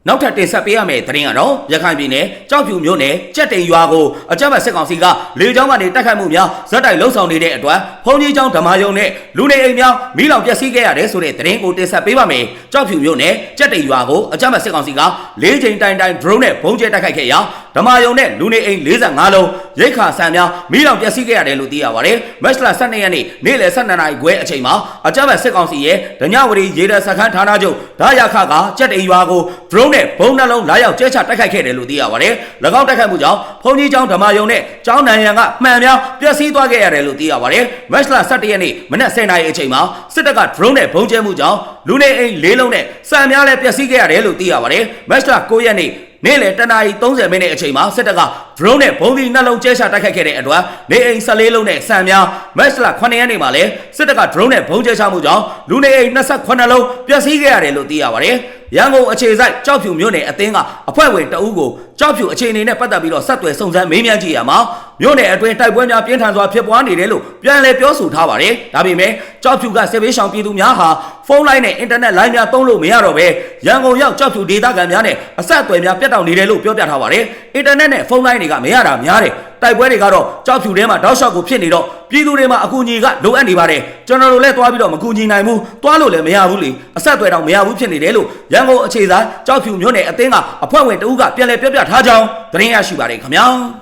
နောက်ထပ်တင်ဆက်ပေးရမယ့်သတင်းကတော့ရခိုင်ပြည်နယ်ကြောက်ဖြူမြို့နယ်ကြက်တိန်ရွာကိုအကြမ်းဖက်စစ်ကောင်စီကလေကြောင်းကနေတိုက်ခိုက်မှုများဇက်တိုက်လှုံ့ဆော်နေတဲ့အတွက်ဘုံကြီးကျောင်းဓမ္မယုံနဲ့လူနေအိမ်များမိလောင်ပျက်စီးခဲ့ရတယ်ဆိုတဲ့သတင်းကိုတင်ဆက်ပေးပါမယ်။ကြောက်ဖြူမြို့နယ်ကြက်တိန်ရွာကိုအကြမ်းဖက်စစ်ကောင်စီက၄ချိန်တိုင် drone နဲ့ဘုံကျဲတိုက်ခိုက်ခဲ့ရာဓမ္မယုံနဲ့လူနေအိမ်45လုံးရိတ်ခါဆန်များမိလောင်ပျက်စီးခဲ့ရတယ်လို့သိရပါတယ်။မတ်လ12ရက်နေ့နေ့လယ်12နာရီခွဲအချိန်မှာအကြမ်းဖက်စစ်ကောင်စီရဲ့ဒညဝရီရေတပ်စခန်းဌာနချုပ်ဓာရခကကြက်တိန်ရွာကို drone နဲ့ဘုံနှလုံးလာရောက်ကျဲချတိုက်ခိုက်ခဲ့တယ်လို့သိရပါတယ်။၎င်းတိုက်ခိုက်မှုကြောင့်ဘုံကြီးကျောင်းဓမ္မယုံနဲ့ကျောင်းနံရံကမှန်များပျက်စီးသွားခဲ့ရတယ်လို့သိရပါတယ်။မတ်လ17ရက်နေ့မနက်10:00နာရီအချိန်မှာစစ်တပ်က drone နဲ့ဘုံကျဲမှုကြောင့်လူနေအိမ်၄လုံးနဲ့စံများလည်းပျက်စီးခဲ့ရတယ်လို့သိရပါတယ်။မတ်လ9ရက်နေ့နေ့လယ်10:30မိနစ်အချိန်မှာစစ်တပ်က drone နဲ့ဘုံဒီနှလုံးကျဲချတိုက်ခိုက်ခဲ့တဲ့အတွက်နေအိမ်14လုံးနဲ့စံများမတ်လ9ရက်နေ့မှာလည်းစစ်တပ်က drone နဲ့ဘုံကျဲချမှုကြောင့်လူနေအိမ်28လုံးပျက်စီးခဲ့ရတယ်လို့သိရပါတယ်။ရန်ကုန်အခြေစိုက်ကြောက်ဖြူမြို့နယ်အသင်းကအဖွဲ့ဝင်တအုပ်ကိုကြောက်ဖြူအခြေအနေနဲ့ပတ်သက်ပြီးတော့ဆက်သွယ်စုံစမ်းမေးမြန်းကြည့်ရမှာမြို့နယ်အတွင်းတိုက်ပွဲများပြင်းထန်စွာဖြစ်ပွားနေတယ်လို့ပြန်လည်ပြောဆိုထားပါတယ်။ဒါပေမဲ့ကြောက်ဖြူကစစ်ဘေးရှောင်ပြည်သူများဟာဖုန်းလိုင်းနဲ့အင်တာနက်လိုင်းများသုံးလို့မရတော့ဘဲရန်ကုန်ရောက်ကြောက်ဖြူဒေသခံများနဲ့အဆက်အသွယ်များပြတ်တောက်နေတယ်လို့ပြောပြထားပါတယ်။အင်တာနက်နဲ့ဖုန်းလိုင်းတွေကမရတာများတယ်။တိုက်ပွဲတွေကတော့ကြောက်ဖြူထဲမှာတောက်လျှောက်ကိုဖြစ်နေတော့ပြည်သူတွေမှာအကူအညီကလိုအပ်နေပါတယ်ကျွန်တော်တို့လည်းသွားပြီးတော့မကူညီနိုင်ဘူးသွားလို့လည်းမရဘူးလေအဆက်အသွယ်တော့မရဘူးဖြစ်နေတယ်လို့ရန်ကုန်အခြေစိုက်ကြောက်ဖြူမြို့နယ်အသင်းကအဖွဲ့ဝင်တဦးကပြန်လည်ပြောပြထားကြောင်းသတင်းရရှိပါတယ်ခင်ဗျာ